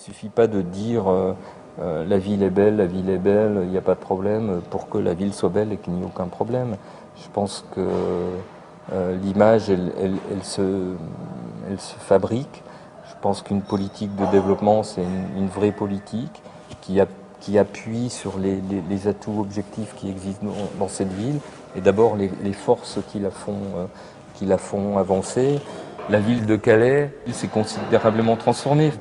suffit pas de dire la ville est belle, il n'y a pas de problème pour que la ville soit belle et qu'il n'y ait aucun problème. Je pense que l'image, elle se fabrique. Je pense qu'une politique de développement, c'est une vraie politique qui, qui appuie sur les atouts objectifs qui existent dans cette ville et d'abord les forces qui la font avancer. La ville de Calais s'est considérablement transformée.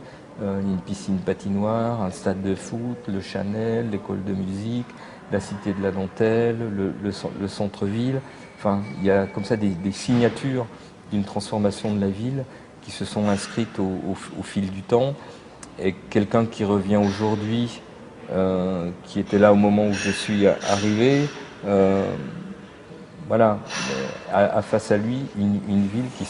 Une piscine patinoire, un stade de foot, le Chanel, l'école de musique, la cité de la dentelle, le centre-ville. Enfin, il y a comme ça des signatures d'une transformation de la ville qui se sont inscrites au fil du temps. Et quelqu'un qui revient aujourd'hui, qui était là au moment où je suis arrivé, voilà, a face à lui une ville qui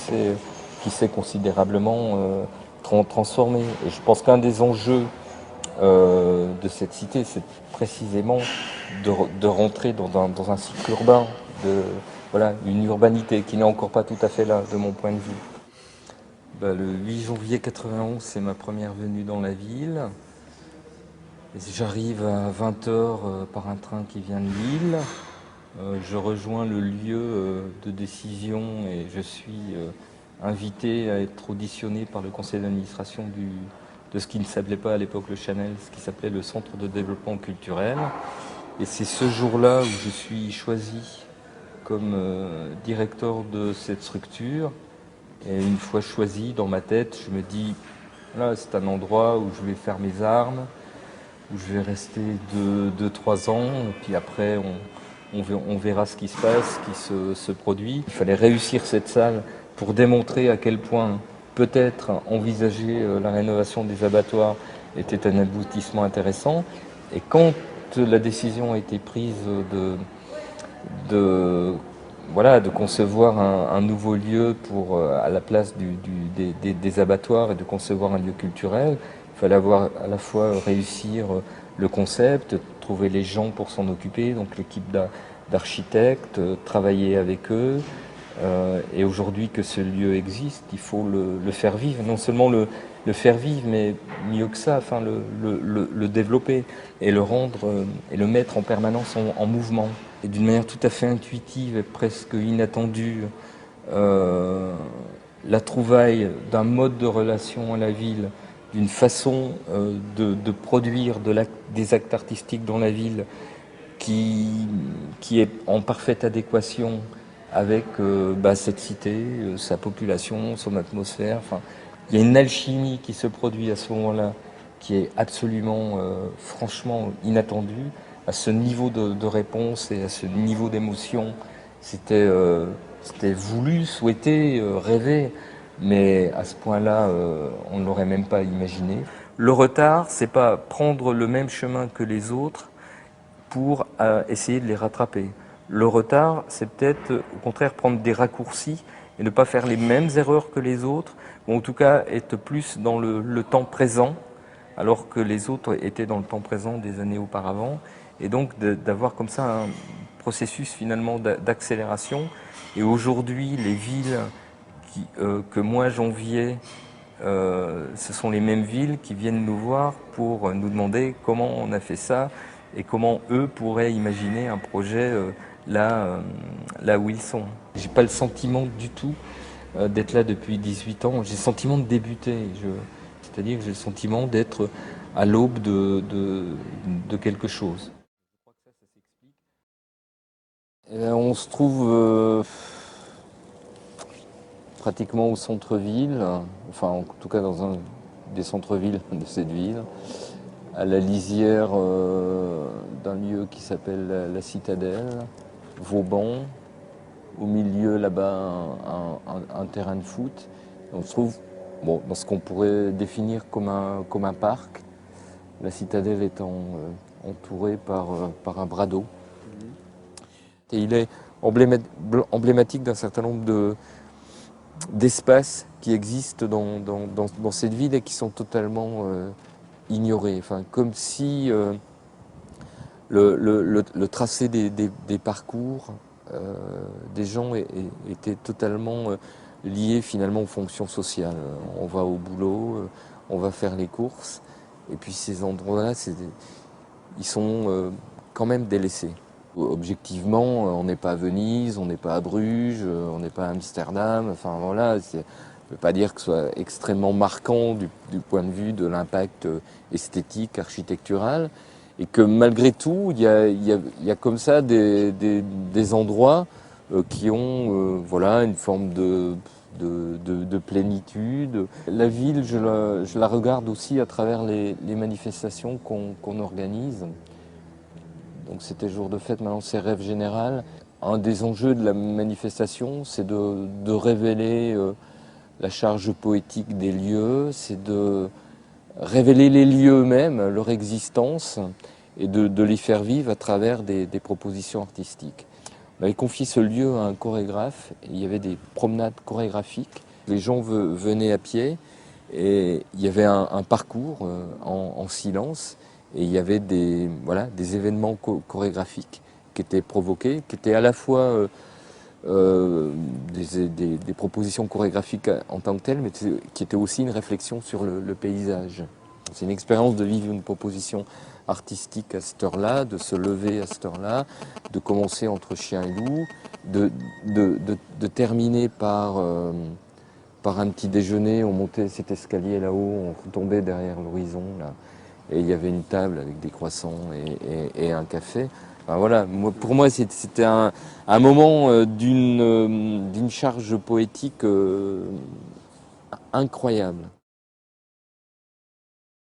s'est considérablement transformée. Et je pense qu'un des enjeux de cette cité, c'est précisément de rentrer dans un cycle urbain, voilà, une urbanité qui n'est encore pas tout à fait là, de mon point de vue. Le 8 janvier 91, c'est ma première venue dans la ville. J'arrive à 20h par un train qui vient de Lille. Je rejoins le lieu de décision et je suis invité à être auditionné par le conseil d'administration de ce qui ne s'appelait pas à l'époque le Chanel, ce qui s'appelait le Centre de développement culturel. Et c'est ce jour-là où je suis choisi comme directeur de cette structure. Et une fois choisi, dans ma tête, je me dis, là c'est un endroit où je vais faire mes armes, où je vais rester 2-3 ans, et puis après on verra ce qui se passe, ce qui se produit. Il fallait réussir cette salle pour démontrer à quel point peut-être envisager la rénovation des abattoirs était un aboutissement intéressant. Et quand la décision a été prise de voilà, de concevoir un nouveau lieu pour, à la place des abattoirs et de concevoir un lieu culturel, il fallait avoir à la fois réussir le concept, trouver les gens pour s'en occuper, donc l'équipe d'architectes, travailler avec eux. Et aujourd'hui que ce lieu existe, il faut le faire vivre. Non seulement le faire vivre, mais mieux que ça, enfin le développer et le rendre et le mettre en permanence en mouvement. Et d'une manière tout à fait intuitive et presque inattendue, la trouvaille d'un mode de relation à la ville, d'une façon de produire des actes artistiques dans la ville qui est en parfaite adéquation avec cette cité, sa population, son atmosphère. Enfin, il y a une alchimie qui se produit à ce moment-là qui est absolument, franchement inattendue. À ce niveau de réponse et à ce niveau d'émotion, c'était voulu, souhaité, rêvé, mais à ce point-là, on ne l'aurait même pas imaginé. Le retard, c'est pas prendre le même chemin que les autres pour essayer de les rattraper. Le retard, c'est peut-être au contraire prendre des raccourcis et ne pas faire les mêmes erreurs que les autres, ou en tout cas être plus dans le temps présent, alors que les autres étaient dans le temps présent des années auparavant, et donc d'avoir comme ça un processus finalement d'accélération. Et aujourd'hui, les villes que moi j'enviais, ce sont les mêmes villes qui viennent nous voir pour nous demander comment on a fait ça et comment eux pourraient imaginer un projet là où ils sont. J'ai pas le sentiment du tout d'être là depuis 18 ans. J'ai le sentiment de débuter. C'est-à-dire que j'ai le sentiment d'être à l'aube de quelque chose. On se trouve pratiquement au centre-ville, enfin en tout cas dans un des centres-villes de cette ville, à la lisière d'un lieu qui s'appelle la Citadelle, Vauban, au milieu là-bas un terrain de foot. On se trouve dans ce qu'on pourrait définir comme un parc, la Citadelle étant entourée par un bras d'eau. Et il est emblématique d'un certain nombre d'espaces qui existent dans cette ville et qui sont totalement ignorés. Enfin, comme si le tracé des parcours des gens était totalement lié finalement aux fonctions sociales. On va au boulot, on va faire les courses, Et puis ces endroits-là, ils sont quand même délaissés. Objectivement, on n'est pas à Venise, on n'est pas à Bruges, on n'est pas à Amsterdam. Enfin voilà, je ne veux pas dire que ce soit extrêmement marquant du point de vue de l'impact esthétique, architectural, et que malgré tout, il y a comme ça des endroits qui ont voilà, une forme de plénitude. La ville, je la regarde aussi à travers les manifestations qu'on organise. Donc c'était jour de fête, maintenant c'est rêve général. Un des enjeux de la manifestation, c'est de révéler la charge poétique des lieux, c'est de révéler les lieux eux-mêmes, leur existence, et de les faire vivre à travers des propositions artistiques. On avait confié ce lieu à un chorégraphe, et il y avait des promenades chorégraphiques. Les gens venaient à pied, et il y avait un parcours en silence, et il y avait voilà, des événements chorégraphiques qui étaient provoqués, qui étaient à la fois des propositions chorégraphiques en tant que telles, mais qui étaient aussi une réflexion sur le paysage. C'est une expérience de vivre une proposition artistique à cette heure-là, de se lever à cette heure-là, de commencer entre chien et loup, de terminer par un petit déjeuner. On montait cet escalier là-haut, on retombait derrière l'horizon, là, et il y avait une table avec des croissants et un café. Enfin, voilà, pour moi, c'était un moment d'une charge poétique incroyable.